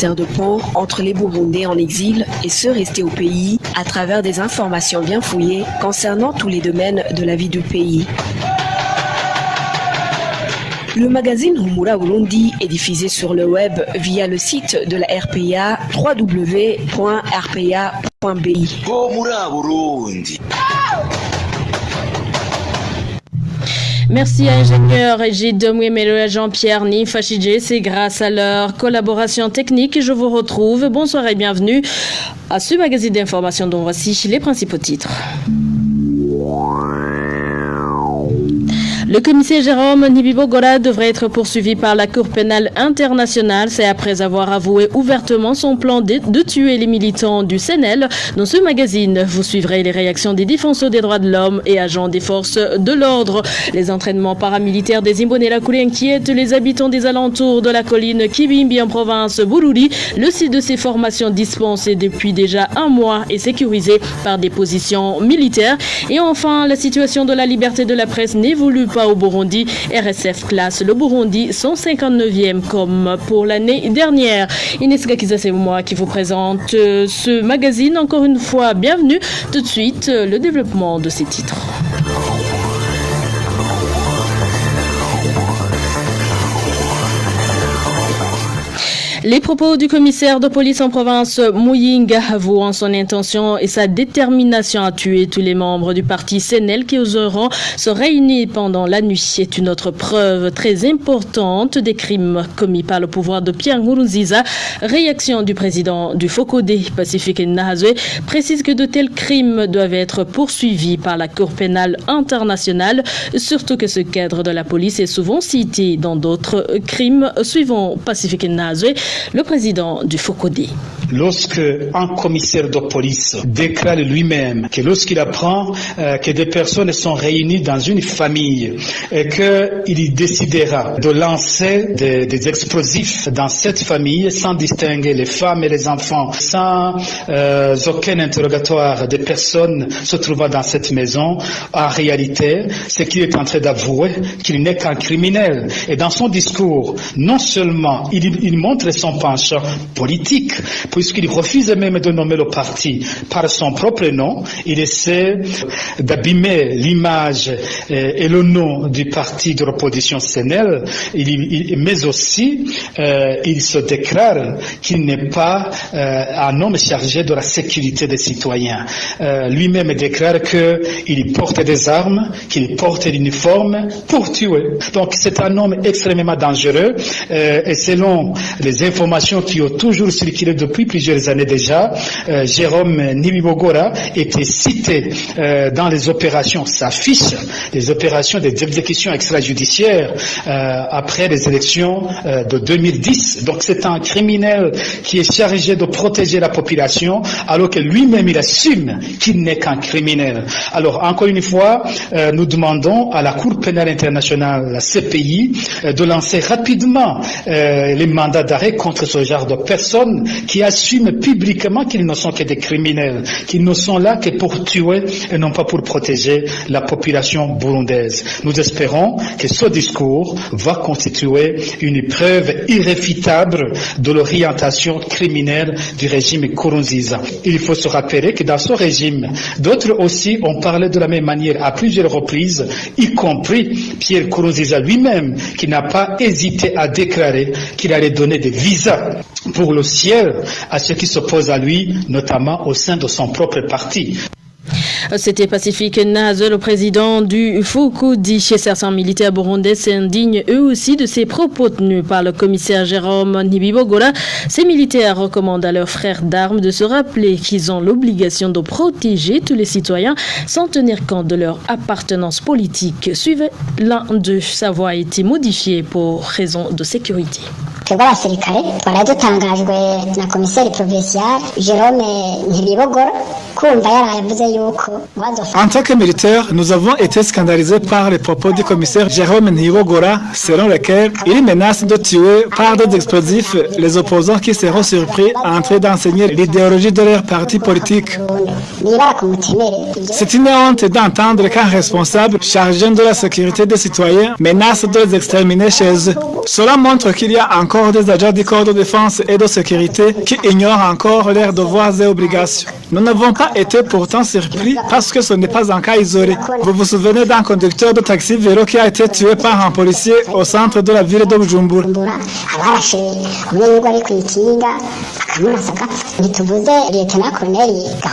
sert de pont entre les Burundais en exil et ceux restés au pays à travers des informations bien fouillées concernant tous les domaines de la vie du pays. Le magazine Humura Burundi est diffusé sur le web via le site de la RPA www.rpa.bi. Merci à ingénieur Egide Mouemelo et Jean-Pierre Nifachidje. C'est grâce à leur collaboration technique que je vous retrouve. Bonsoir et bienvenue à ce magazine d'information dont voici les principaux titres. Le commissaire Jérôme Nibibogora devrait être poursuivi par la Cour pénale internationale. C'est après avoir avoué ouvertement son plan de tuer les militants du CNL. Dans ce magazine, vous suivrez les réactions des défenseurs des droits de l'homme et agents des forces de l'ordre. Les entraînements paramilitaires des Imbonela-Koulé inquiètent les habitants des alentours de la colline Kibimbi en province Bururi. Le site de ces formations dispensées depuis déjà un mois est sécurisé par des positions militaires. Et enfin, la situation de la liberté de la presse n'évolue pas au Burundi. RSF classe le Burundi 159e comme pour l'année dernière. Inès Gakiza, c'est moi qui vous présente ce magazine. Encore une fois, bienvenue. Tout de suite, le développement de ces titres. Les propos du commissaire de police en province Muyinga avouant son intention et sa détermination à tuer tous les membres du parti CNL qui oseront se réunir pendant la nuit est une autre preuve très importante des crimes commis par le pouvoir de Pierre Nkurunziza. Réaction du président du FOCODE, Pacifique Nahazwe, précise que de tels crimes doivent être poursuivis par la Cour pénale internationale, surtout que ce cadre de la police est souvent cité dans d'autres crimes. Suivant Pacifique Nahazwe, le président du FOCODE. Lorsque un commissaire de police déclare lui-même que lorsqu'il apprend que des personnes sont réunies dans une famille et qu'il décidera de lancer des explosifs dans cette famille sans distinguer les femmes et les enfants, sans aucun interrogatoire des personnes se trouvant dans cette maison, en réalité, c'est qu'il est en train d'avouer qu'il n'est qu'un criminel. Et dans son discours, non seulement il montre son penchant politique, puisqu'il refuse même de nommer le parti par son propre nom, il essaie d'abîmer l'image et le nom du parti de l'opposition CNL, mais aussi il se déclare qu'il n'est pas un homme chargé de la sécurité des citoyens. Lui-même déclare qu'il porte des armes, qu'il porte l'uniforme pour tuer. Donc c'est un homme extrêmement dangereux et selon les informations qui ont toujours circulé depuis plusieurs années déjà, Jérôme Nibibogora était cité dans les opérations, s'affiche, les opérations des exécutions extrajudiciaires après les élections de 2010. Donc c'est un criminel qui est chargé de protéger la population alors que lui-même il assume qu'il n'est qu'un criminel. Alors encore une fois, nous demandons à la Cour pénale internationale, la CPI, de lancer rapidement les mandats d'arrêt contre ce genre de personnes qui assument publiquement qu'ils ne sont que des criminels, qu'ils ne sont là que pour tuer et non pas pour protéger la population burundaise. Nous espérons que ce discours va constituer une preuve irréfutable de l'orientation criminelle du régime Nkurunziza. Il faut se rappeler que dans ce régime, d'autres aussi ont parlé de la même manière à plusieurs reprises, y compris Pierre Nkurunziza lui-même, qui n'a pas hésité à déclarer qu'il allait donner des visas pour le ciel à ceux qui s'opposent à lui, notamment au sein de son propre parti. C'était Pacifique Nahazwe, le président du FOCODE. Certains militaires burundais s'indignent eux aussi de ces propos tenus par le commissaire Jérôme Nibibogora. Ces militaires recommandent à leurs frères d'armes de se rappeler qu'ils ont l'obligation de protéger tous les citoyens sans tenir compte de leur appartenance politique. Suivez l'un d'eux. Sa voix a été modifiée pour raison de sécurité. twebwe abasirikare twaradutangajwe na komiseri provincial Jérôme Nibibogora kumva yaravuze En tant que militaires, nous avons été scandalisés par les propos du commissaire Jérôme Nibogora, selon lesquels il menace de tuer par des explosifs les opposants qui seront surpris en train d'enseigner l'idéologie de leur parti politique. C'est une honte d'entendre qu'un responsable chargé de la sécurité des citoyens menace de les exterminer chez eux. Cela montre qu'il y a encore des agents du corps de défense et de sécurité qui ignorent encore leurs devoirs et obligations. Nous n'avons pas été pourtant surpris parce que ce n'est pas un cas isolé. Vous vous souvenez d'un conducteur de taxi vélo qui a été tué par un policier au centre de la ville de Bujumbura.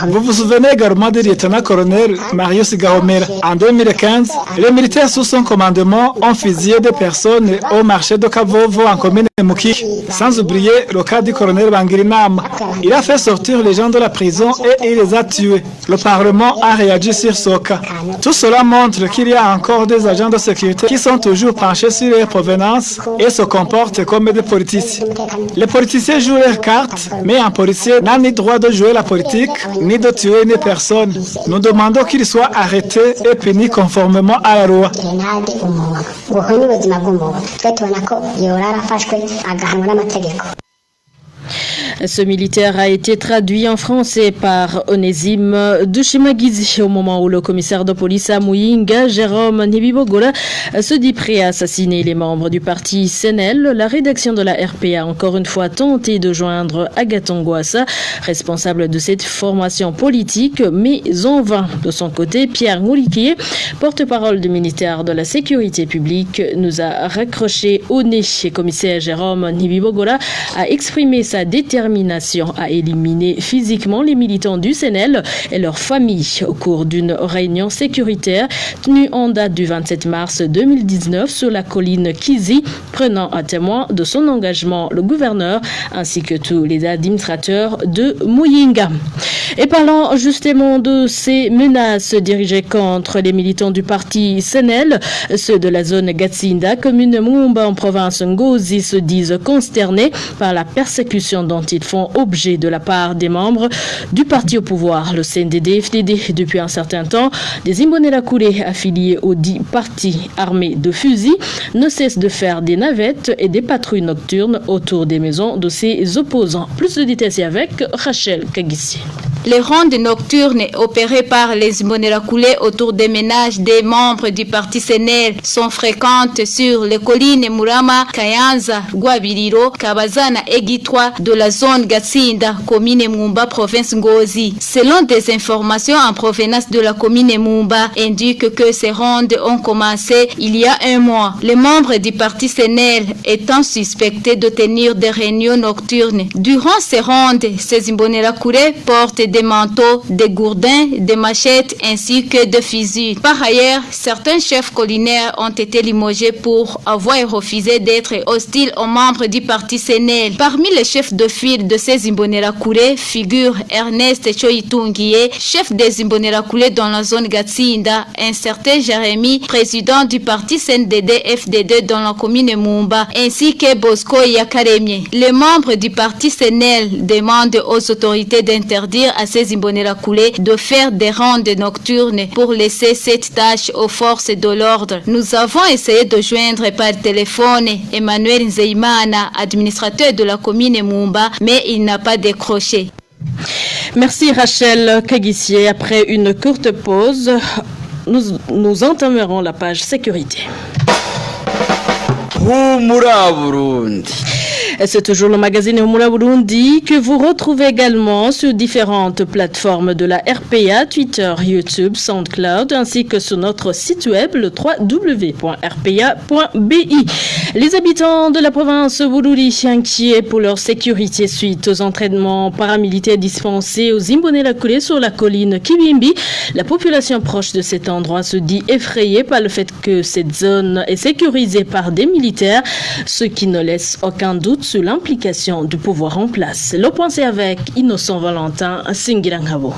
Vous vous souvenez également du lieutenant-colonel Marius Gahomera. En 2015, les militaires sous son commandement ont fusillé des personnes au marché de Kavovo en commune de Muki. Sans oublier le cas du colonel Bangirinama. Il a fait sortir les gens de la prison et il les a tués. Le Parlement a réagi sur ce cas. Tout cela montre qu'il y a encore des agents de sécurité qui sont toujours penchés sur leur provenance et se comportent comme des politiciens. Les politiciens jouent leurs cartes, mais un policier n'a ni droit de jouer la politique, ni de tuer une personne. Nous demandons qu'il soit arrêté et puni conformément à la loi. Ce militaire a été traduit en français par Onésime Dushimagizi au moment où le commissaire de police à Muyinga, Jérôme Nibibogora, se dit prêt à assassiner les membres du parti Senel. La rédaction de la RPA a encore une fois tenté de joindre Agathon Gwassa, responsable de cette formation politique, mais en vain. De son côté, Pierre Ngoulikié, porte-parole du ministère de la Sécurité publique, nous a raccroché au nez. Le commissaire Jérôme Nibibogora a exprimé sa détermination à éliminer physiquement les militants du Senel et leurs familles au cours d'une réunion sécuritaire tenue en date du 27 mars 2019 sur la colline Kizi, prenant à témoin de son engagement le gouverneur ainsi que tous les administrateurs de Muyinga. Et parlant justement de ces menaces dirigées contre les militants du parti Senel, ceux de la zone Gatsinda, commune Mumba en province Ngozi, se disent consternés par la persécution dont ils font objet de la part des membres du parti au pouvoir, le CNDD-FDD. Depuis un certain temps, des Imbonerakure affiliés aux 10 partis armés de fusils ne cessent de faire des navettes et des patrouilles nocturnes autour des maisons de ses opposants. Plus de détails avec Rachel Kagissi. Les rondes nocturnes opérées par les Imbonerakure autour des ménages des membres du parti Senel sont fréquentes sur les collines Murama, Kayanza, Gwabiriro, Kabazana et Gitwa de la zone Gatsinda, commune Mumba, province Ngozi. Selon des informations en provenance de la commune Mumba, indiquent que ces rondes ont commencé il y a un mois. Les membres du parti Senel étant suspectés de tenir des réunions nocturnes. Durant ces rondes, ces Imbonerakure portent des manteaux, des gourdins, des machettes ainsi que des fusils. Par ailleurs, certains chefs collinaires ont été limogés pour avoir refusé d'être hostiles aux membres du parti Senel. Parmi les chefs de file de ces Imbonerakure figure Ernest Choitungié, chef des Imbonerakure dans la zone Gatsinda, un certain Jérémy, président du parti CNDD-FDD dans la commune Mumba, ainsi que Bosco Yakaremie. Les membres du parti Senel demandent aux autorités d'interdire à ces Imbonerakure de faire des rondes nocturnes pour laisser cette tâche aux forces de l'ordre. Nous avons essayé de joindre par téléphone Emmanuel Nzeimana, administrateur de la commune Mumba, mais il n'a pas décroché. Merci Rachel Kagissier. Après une courte pause, nous entamerons la page sécurité. C'est toujours le magazine Humura Burundi que vous retrouvez également sur différentes plateformes de la RPA, Twitter, YouTube, SoundCloud, ainsi que sur notre site web, le www.rpa.bi. Les habitants de la province Bururi, inquiets pour leur sécurité suite aux entraînements paramilitaires dispensés aux Imbonerakure sur la colline Kibimbi, la population proche de cet endroit se dit effrayée par le fait que cette zone est sécurisée par des militaires, ce qui ne laisse aucun doute sur l'implication du pouvoir en place. Le point c'est avec Innocent Valentin Singirangabo.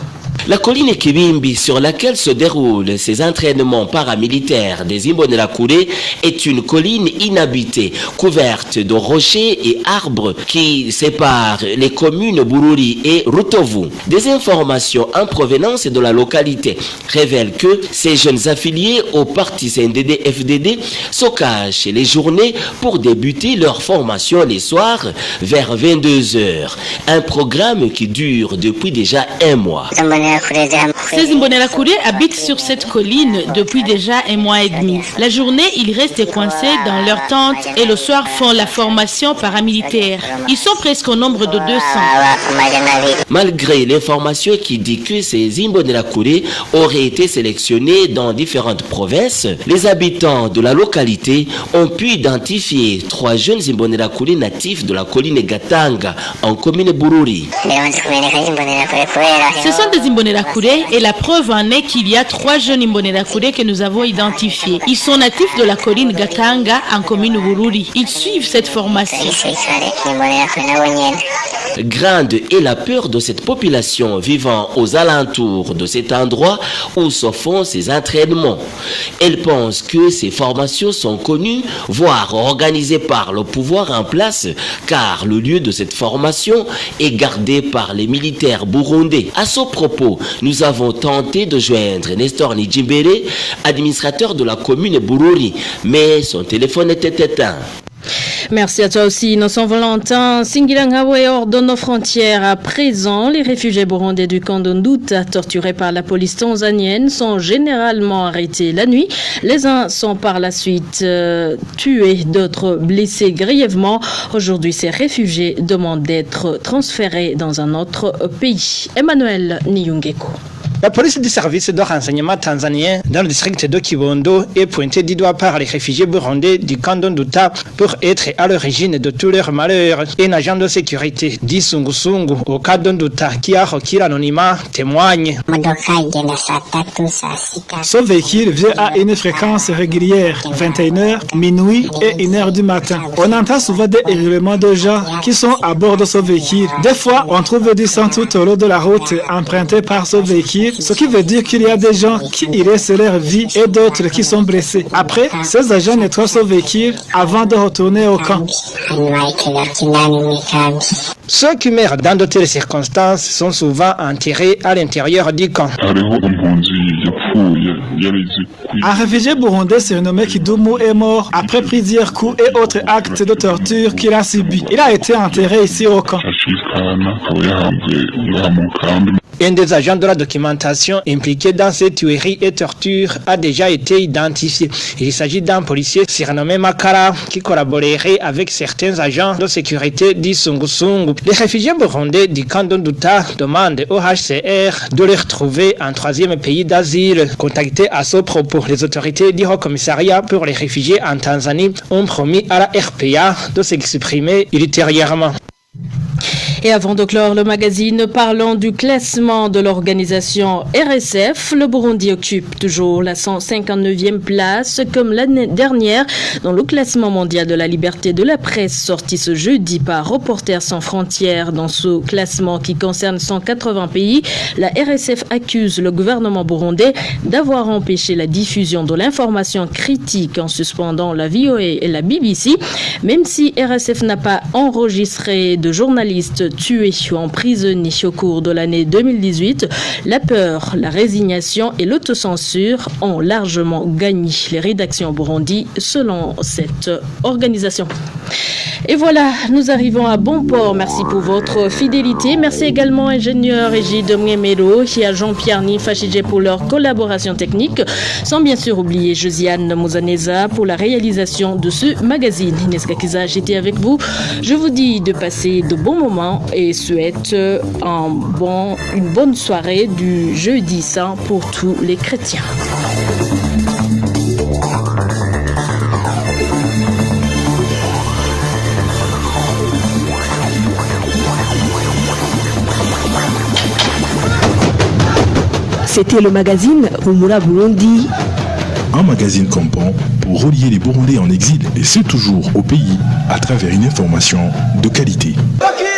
La colline Kibimbi, sur laquelle se déroulent ces entraînements paramilitaires des Imbonerakure, est une colline inhabitée, couverte de rochers et arbres qui séparent les communes Bururi et Rutovu. Des informations en provenance de la localité révèlent que ces jeunes affiliés au parti CNDD-FDD se cachent les journées pour débuter leur formation les soirs vers 22h. Un programme qui dure depuis déjà un mois. Ces Imbonerakure habitent sur cette colline depuis déjà un mois et demi. La journée, ils restent coincés dans leur tente et le soir font la formation paramilitaire. Ils sont presque au nombre de 200. Malgré l'information qui dit que ces Imbonerakure auraient été sélectionnés dans différentes provinces, les habitants de la localité ont pu identifier 3 jeunes Imbonerakure natifs de la colline Gatanga en commune Bururi. Ce sont des Imbonerakure et la preuve en est qu'il y a 3 jeunes Imbonerakure que nous avons identifiés. Ils sont natifs de la colline Gatanga en commune Bururi. Ils suivent cette formation. Grande est la peur de cette population vivant aux alentours de cet endroit où se font ces entraînements. Elle pense que ces formations sont connues, voire organisées par le pouvoir en place, car le lieu de cette formation est gardé par les militaires burundais. À ce propos, nous avons tenté de joindre Nestor Nijimbere, administrateur de la commune Bururi, mais son téléphone était éteint. Merci à toi aussi, Innocent Valentin. Singirangabo est hors de nos frontières. À présent, les réfugiés burundais du camp d'Ondouta, torturés par la police tanzanienne, sont généralement arrêtés la nuit. Les uns sont par la suite tués, d'autres blessés grièvement. Aujourd'hui, ces réfugiés demandent d'être transférés dans un autre pays. Emmanuel Niyungeko. La police du service de renseignement tanzanien dans le district de Kibondo est pointée du doigt par les réfugiés burundais du camp d'Ondouta pour être à l'origine de tous leurs malheurs. Un agent de sécurité dit Sungusungu au camp d'Ondouta qui a requis l'anonymat témoigne. Ce véhicule vient à une fréquence régulière, 21h, minuit et 1h du matin. On entend souvent des hurlements de gens qui sont à bord de ce véhicule. Des fois, on trouve du sang tout au long de la route empruntée par ce véhicule. Ce qui veut dire qu'il y a des gens qui y laissent leur vie et d'autres qui sont blessés. Après, ces agents nettoient ce véhicule avant de retourner au camp. Ceux qui meurent dans de telles circonstances sont souvent enterrés à l'intérieur du camp. Un réfugié burundais surnommé Kidumu est mort après plusieurs coups et autres actes de torture qu'il a subis. Il a été enterré ici au camp. Un des agents de la documentation impliqué dans ces tueries et tortures a déjà été identifié. Il s'agit d'un policier surnommé Makara qui collaborerait avec certains agents de sécurité du Sungusungu. Les réfugiés burundais du camp d'Ondouta demandent au HCR de les retrouver un 3e pays d'asile. Contactés à ce propos, les autorités du Haut Commissariat pour les réfugiés en Tanzanie ont promis à la RPA de s'exprimer ultérieurement. Et avant de clore le magazine, parlons du classement de l'organisation RSF. Le Burundi occupe toujours la 159e place, comme l'année dernière, dans le classement mondial de la liberté de la presse, sorti ce jeudi par Reporters sans frontières. Dans ce classement qui concerne 180 pays, la RSF accuse le gouvernement burundais d'avoir empêché la diffusion de l'information critique en suspendant la VOA et la BBC, même si RSF n'a pas enregistré de journalistes tués ou emprisonnés au cours de l'année 2018, la peur, la résignation et l'autocensure ont largement gagné les rédactions au Burundi selon cette organisation. Et voilà, nous arrivons à bon port. Merci pour votre fidélité. Merci également à ingénieur Egide Mwengemero et à Jean-Pierre Nifachidje pour leur collaboration technique, sans bien sûr oublier Josiane Mouzaneza pour la réalisation de ce magazine. Inès Kakiza, j'étais avec vous. Je vous dis de passer de bons moments et souhaite une bonne soirée du jeudi saint pour tous les chrétiens. C'était le magazine Humura Burundi un magazine campant pour relier les Burundais en exil et c'est toujours au pays à travers une information de qualité. Okay.